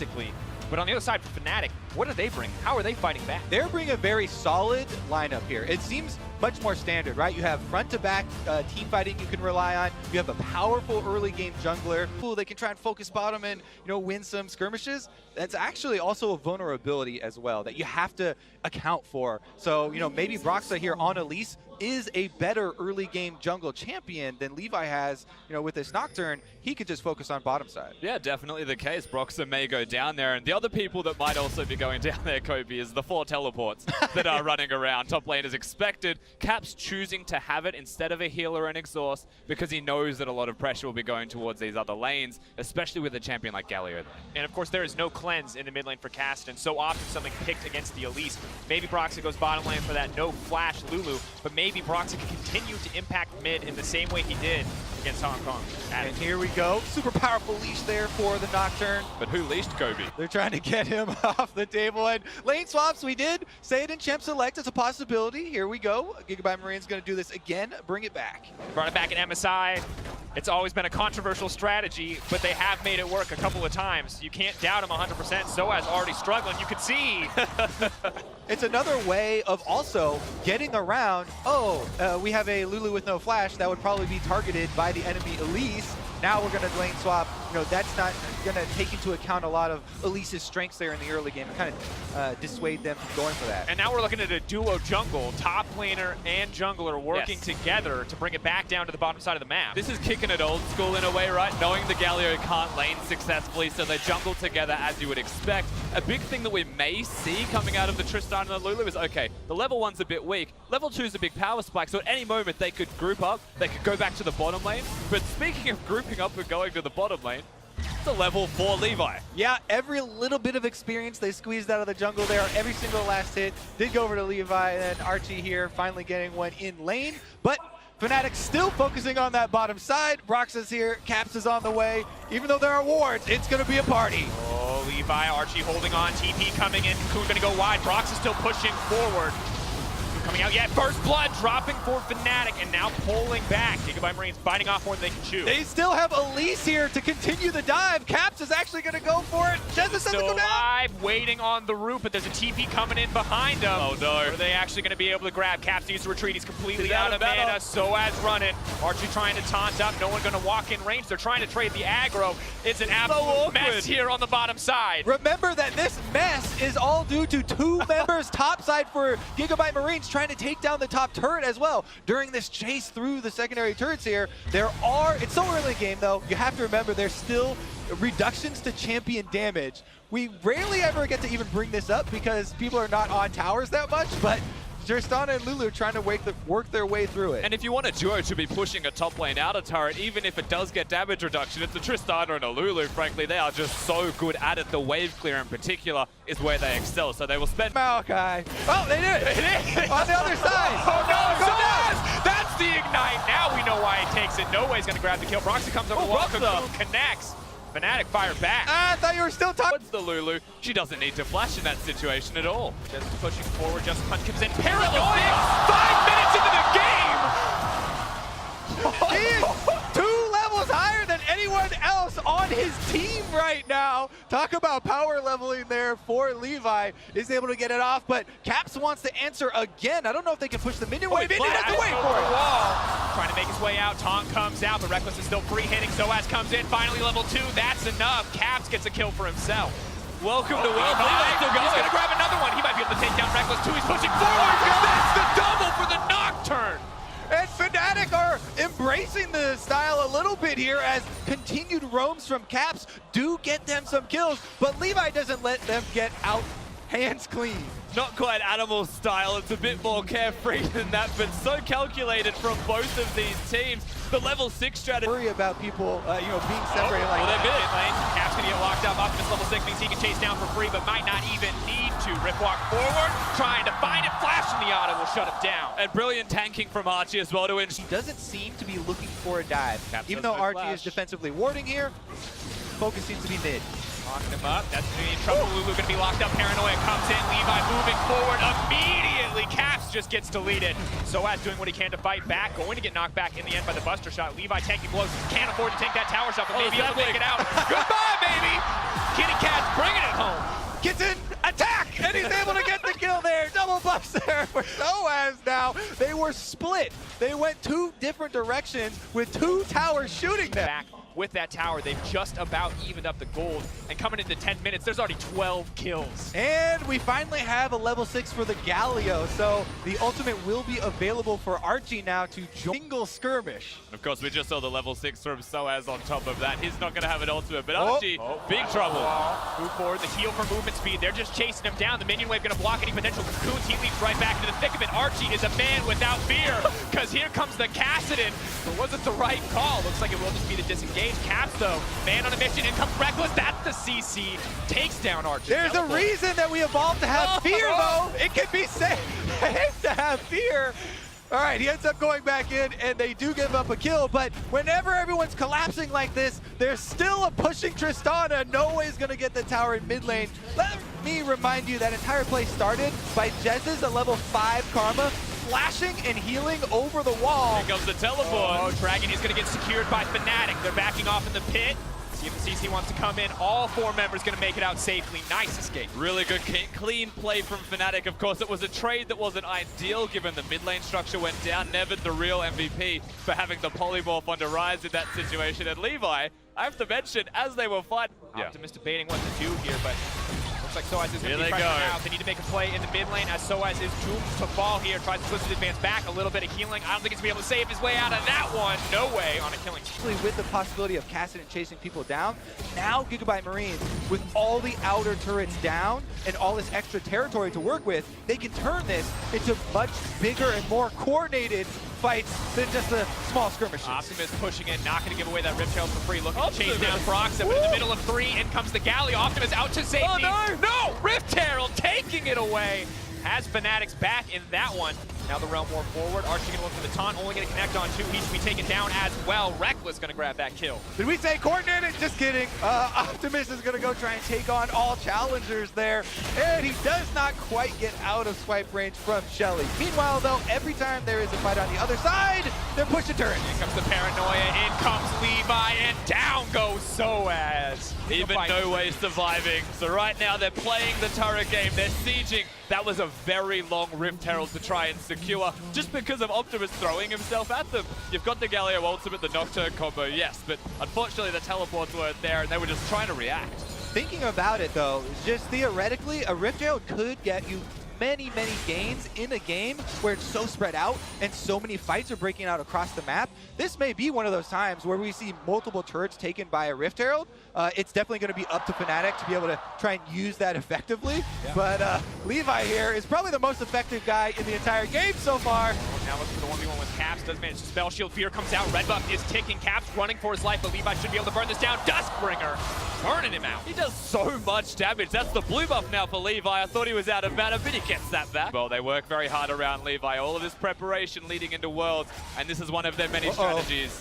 tactically. But on the other side for Fnatic, what do they bring? How are they fighting back? They're bringing a very solid lineup here. It seems much more standard, right? You have front-to-back team fighting you can rely on. You have a powerful early-game jungler. They can try and focus bottom and win some skirmishes. That's actually also a vulnerability as well that you have to account for. So maybe Broxah here on Elise is a better early-game jungle champion than Levi has. With this Nocturne, he could just focus on bottom side. Yeah, definitely the case. Broxah may go down there, and the other people that might also be going down there, Cuvee, is the 4 teleports that are running around. Top lane is expected. Caps choosing to have it instead of a healer and exhaust because he knows that a lot of pressure will be going towards these other lanes, especially with a champion like Galio. And of course, there is no cleanse in the mid lane for Casten, so often something picked against the Elise. Maybe Broxah goes bottom lane for that no flash Lulu, but maybe Broxah can continue to impact mid in the same way he did against Hong Kong. And here we go. Super powerful leash there for the Nocturne. But who leashed Cuvee? They're trying to get him off the table. And lane swaps, we did say it in Champ Select. It's a possibility. Here we go. GIGABYTE Marine's going to do this again. Bring it back. Brought it back in MSI. It's always been a controversial strategy, but they have made it work a couple of times. You can't doubt him 100%. Soaz already struggling. You can see. It's another way of also getting around, we have a Lulu with no flash that would probably be targeted by the enemy Elise. Now we're going to lane swap. That's not going to take into account a lot of Elise's strengths there in the early game and kind of dissuade them from going for that. And now we're looking at a duo jungle, top laner and jungler working together to bring it back down to the bottom side of the map. This is kicking it old school in a way, right? Knowing the Galio can't lane successfully, so they jungle together as you would expect. A big thing that we may see coming out of the Tristan and the Lulu is, okay, the level 1's a bit weak. Level 2's a big power spike, so at any moment they could group up, they could go back to the bottom lane. But speaking of grouping up and going to the bottom lane, it's a level 4 Levi. Yeah, every little bit of experience they squeezed out of the jungle there. Every single last hit did go over to Levi, and then Archie here finally getting one in lane. But Fnatic still focusing on that bottom side. Broxah's here, Caps is on the way. Even though there are wards, it's going to be a party. Oh, Levi, Archie holding on, TP coming in, Coon going to go wide. Broxah still pushing forward. Coming out yet, first blood dropping for Fnatic, and now pulling back. GIGABYTE Marine's biting off more than they can chew. They still have Elise here to continue the dive. Caps is actually going to go for it. Jesiz doesn't still go down. alive, waiting on the root, but there's a TP coming in behind him. Oh no. Are they actually going to be able to grab? Caps needs to retreat. He's completely out of mana. Soaz running. Archie trying to taunt up. No one going to walk in range. They're trying to trade the aggro. It's an absolute mess here on the bottom side. Remember that this mess is all due to 2 members topside for GIGABYTE Marines trying to take down the top turret as well. During this chase through the secondary turrets here, it's so early in the game though, you have to remember there's still reductions to champion damage. We rarely ever get to even bring this up because people are not on towers that much, but Tristana and Lulu trying to work their way through it. And if you want a duo to be pushing a top lane out of turret, even if it does get damage reduction, it's a Tristana and a Lulu, frankly. They are just so good at it. The wave clear in particular is where they excel, so they will spend... Mlxg. Oh, they did it! On the other side! Oh no, Soaz! That's the ignite! Now we know why he takes it. No way he's going to grab the kill. Broxah comes over the wall, Cocoon connects. Fnatic fire back. I thought you were still talking. What's the Lulu? She doesn't need to flash in that situation at all. Just pushing forward, just punch comes in. Paranoid! 5 minutes into the game! He is 2 levels higher than anyone else on his team right now. Talk about power leveling there for Levi. Is able to get it off, but Caps wants to answer again. I don't know if they can push the minion wave. He has to wait for it. Trying to make his way out. Taunt comes out, but Rekkles is still free hitting. Soaz comes in. Finally level 2. That's enough. Caps gets a kill for himself. Welcome to World. He's going to grab another one. He might be able to take down Rekkles too. He's pushing forward. That's the double for the Nocturne. And Fnatic are embracing the style a little bit here as continued roams from Caps do get them some kills, but Levi doesn't let them get out hands clean. Not quite animal style, it's a bit more carefree than that, but so calculated from both of these teams. The level 6 strategy. Worry about people, being separated like that. Well, lane. Caps gonna get locked up. Optimus level 6 means he can chase down for free, but might not even need to. Rip walk forward, trying to find it. Flash in the auto will shut him down. And brilliant tanking from Archie as well to win. He doesn't seem to be looking for a dive. Caps even though Archie is defensively warding here, focus seems to be mid. Locking him up. That's going to be in trouble. Lulu going to be locked up. Paranoia comes in. Levi moving forward immediately. Caps just gets deleted. Soaz doing what he can to fight back. Going to get knocked back in the end by the Buster shot. Levi tanking blows. Can't afford to take that tower shot, but maybe he'll make it out. Goodbye, baby! Kitty Cat's bringing gets in, attack, and he's able to get the kill there. Double buffs there for Soaz now. They were split. They went 2 different directions with 2 towers shooting them. Back with that tower, they've just about evened up the gold. And coming into 10 minutes, there's already 12 kills. And we finally have a level 6 for the Galio, so the ultimate will be available for Archie now to join single skirmish. Of course, we just saw the level 6 from Soaz on top of that. He's not going to have an ultimate, but Archie, big trouble. Move forward, the heal for movement speed. They're just chasing him down. The minion wave going to block any potential cocoons. He leaps right back into the thick of it. Archie is a man without fear, because here comes the Kassadin. It wasn't the right call. Looks like it will just be the disengage. Caps, though, man on a mission. In comes Rekkles. That's the CC. Takes down Archie. There's a reason that we evolved to have fear, though. It can be safe to have fear. All right, he ends up going back in, and they do give up a kill, but whenever everyone's collapsing like this, there's still a pushing Tristana. No way's gonna get the tower in mid lane. Let me remind you that entire play started by Jesiz, a level 5 Karma, flashing and healing over the wall. Here comes the teleport. Oh, Dragon is going to get secured by Fnatic. They're backing off in the pit. See if the CC wants to come in. All 4 members going to make it out safely. Nice escape. Really good, clean play from Fnatic. Of course, it was a trade that wasn't ideal given the mid lane structure went down. Never the real MVP for having the polymorph onto Rise in that situation. And Levi, I have to mention, as they were fighting... Optimus debating what to do here, but looks like Soaz is going to be Here they pressured go. out. They need to make a play in the mid lane as Soaz is doomed to fall here. Tries to twist his advance back. A little bit of healing. I don't think he's going to be able to save his way out of that one. No way on a killing. With the possibility of Kassadin chasing people down, now GIGABYTE Marines, with all the outer turrets down and all this extra territory to work with, they can turn this into much bigger and more coordinated fights than just a small skirmish. Optimus pushing in, not going to give away that Rift Herald for free. Looking to chase down Broxah, but in the middle of 3, in comes the Galio. Optimus out to safety. Oh, no! Rift Herald taking it away. Has Fnatic's back in that one. Now the Realm War forward. Archie going to look for the taunt, only going to connect on 2. He should be taken down as well. Rekkles going to grab that kill. Did we say coordinated? Just kidding. Optimus is going to go try and take on all challengers there, and he does not quite get out of swipe range from Shelly. Meanwhile, though, every time there is a fight on the other side, they're pushing turrets. Here comes the paranoia, in comes Levi, and down goes Soaz. Even No Way surviving. So right now they're playing the turret game. They're sieging. That was a very long Rift Herald to try and secure just because of Optimus throwing himself at them. You've got the Galio ultimate, the Nocturne combo, yes, but unfortunately the teleports weren't there and they were just trying to react. Thinking about it, though, just theoretically, a Rift Herald could get you many gains in a game where it's so spread out and so many fights are breaking out across the map. This may be one of those times where we see multiple turrets taken by a Rift Herald. It's definitely going to be up to Fnatic to be able to try and use that effectively. Yeah. But Levi here is probably the most effective guy in the entire game so far. Now looking for the 1v1 with Caps. Does manage to spell shield. Fear comes out. Red buff is ticking. Caps running for his life, but Levi should be able to burn this down. Duskbringer burning him out. He does so much damage. That's the blue buff now for Levi. I thought he was out of mana, but he gets that back. Well, they work very hard around Levi. All of this preparation leading into Worlds, and this is one of their many strategies.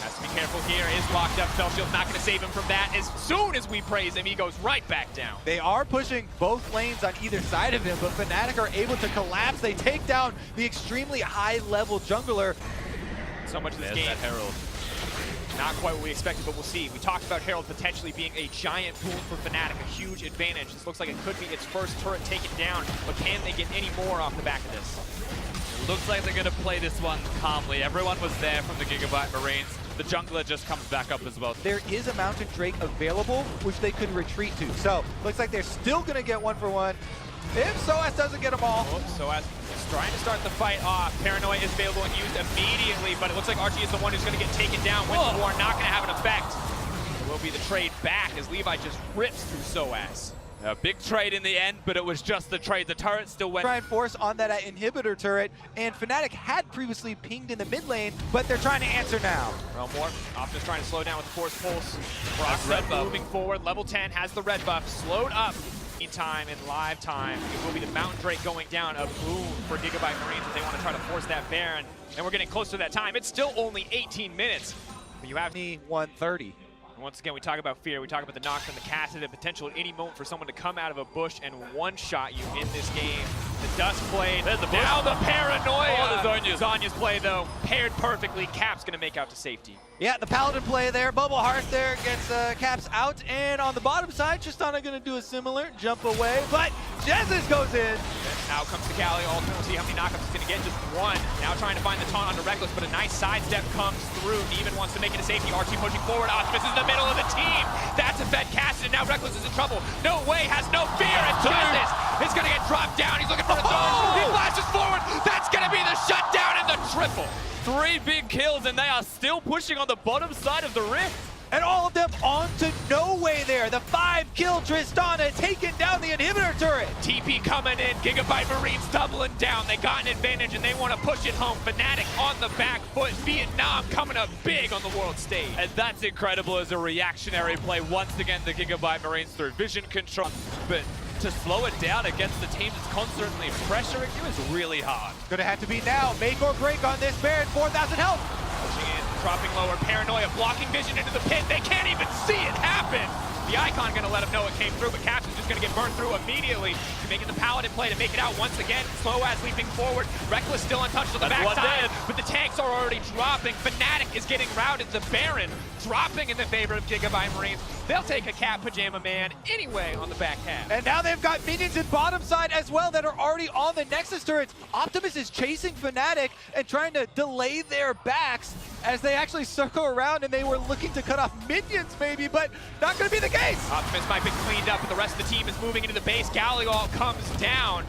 Has to be careful here. Is locked up. Spell shield's not going to save him from that. As soon as we praise him, he goes right back down. They are pushing both lanes on either side of him, but Fnatic are able to collapse. They take down the extremely high-level jungler. So much of this There's game. that Herald. Not quite what we expected, but we'll see. We talked about Herald potentially being a giant boon for Fnatic, a huge advantage. This looks like it could be its first turret taken down, but can they get any more off the back of this? Looks like they're going to play this one calmly. Everyone was there from the GIGABYTE Marines. The jungler just comes back up as well. There is a Mountain Drake available, which they could retreat to. So, looks like they're still going to get 1-for-1. If Soaz doesn't get them all. Soaz is trying to start the fight off. Paranoia is available and used immediately, but it looks like Archie is the one who's going to get taken down. Winter War not going to have an effect. It will be the trade back as Levi just rips through Soaz. A big trade in the end, but it was just the trade. The turret still went. Try and force on that inhibitor turret, and Fnatic had previously pinged in the mid lane, but they're trying to answer now. Realm War, Optimus trying to slow down with the Force Pulse. Broxah moving forward. Level 10 has the red buff, slowed up in time, in live time. It will be the Mountain Drake going down, a boon for GIGABYTE Marines if they want to try to force that Baron. And we're getting close to that time. It's still only 18 minutes, but you have 130. Once again, we talk about fear, we talk about the knock from the cast, and the potential at any moment for someone to come out of a bush and one-shot you in this game. The dust play, There's the bush. now the paranoia. Oh, the Zhonya's. Zhonya's play, though, paired perfectly. Cap's going to make out to safety. Yeah, the Paladin play there. Bubble Hearth there gets Caps out. And on the bottom side, Tristana going to do a similar jump away. But Jesiz goes in. Now comes the Galio ultimate. We'll see how many knockups he's going to get. Just one. Now trying to find the taunt onto Rekkles, but a nice sidestep comes through. Even wants to make it a safety. RT pushing forward. Optimus is in the middle of the team. That's a fed cast, and now Rekkles is in trouble. No way, has no fear. And Jesiz is going to get dropped down. He's looking for a zone. He flashes forward. That's going to be the shutdown and the triple. 3 big kills, and they are still pushing on the bottom side of the rift. And all of them onto No Way there. The 5-kill Tristana taking down the inhibitor turret. TP coming in, GIGABYTE Marines doubling down. They got an advantage and they want to push it home. Fnatic on the back foot. Vietnam coming up big on the world stage. And that's incredible as a reactionary play. Once again, the GIGABYTE Marines through vision control. But to slow it down against the team that's constantly pressuring you is really hard. Gonna have to be now. Make or break on this Baron. 4,000 health. Pushing in, dropping lower, paranoia, blocking vision into the pit. They can't even see it happen. The Icon gonna let him know it came through, but Caps is just gonna get burned through immediately. Making the Paladin play to make it out once again. Soaz leaping forward. Rekkles still untouched on the backside, but the tanks are already dropping. Fnatic is getting routed. The Baron dropping in the favor of GIGABYTE Marines. They'll take a Cat Pajama Man anyway on the back half. And now they've got minions in bottom side as well that are already on the Nexus turrets. Optimus is chasing Fnatic and trying to delay their backs as they actually circle around, and they were looking to cut off minions maybe, but not going to be the case. Optimus might be cleaned up, but the rest of the team is moving into the base. Galliol comes down.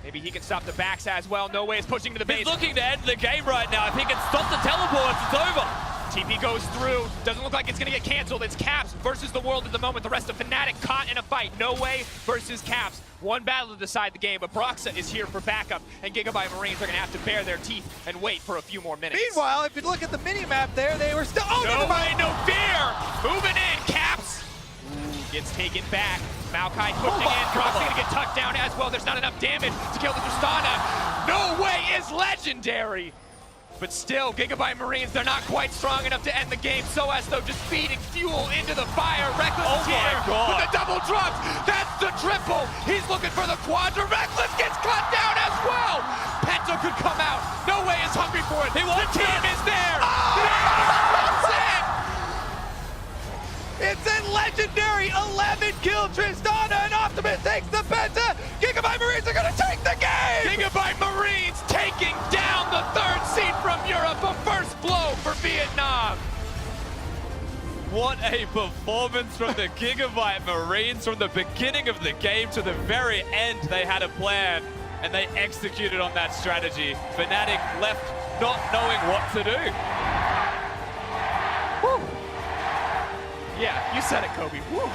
Maybe he can stop the backs as well. No Way is pushing to the base. He's looking to end the game right now. If he can stop the teleports, it's over. TP goes through. Doesn't look like it's going to get canceled. It's Caps versus the world at the moment. The rest of Fnatic caught in a fight. No Way versus Caps. One battle to decide the game, but Broxah is here for backup, and GIGABYTE Marines are going to have to bare their teeth and wait for a few more minutes. Meanwhile, if you look at the mini-map there, they were still... Oh, No Way, no fear! Moving in, Caps! Ooh, gets taken back. Mlxg pushing in. Broxah going to get tucked down as well. There's not enough damage to kill the Tristana. No Way is legendary! But still, GIGABYTE Marines, they're not quite strong enough to end the game. Soaz, though, just feeding fuel into the fire. Rekkles is here with the double drops. That's the triple. He's looking for the quadra. Rekkles gets cut down as well. Penta could come out. No Way is hungry for it. The team is there. It's a legendary 11-kill Tristana, and Optimus takes the Penta. GIGABYTE Marines are going to take the game! GIGABYTE Marines taking down the 3rd seed from Europe. A first blow for Vietnam. What a performance from the GIGABYTE Marines. From the beginning of the game to the very end, they had a plan, and they executed on that strategy. Fnatic left not knowing what to do. Woo. Yeah, you said it, Kobe. Woo.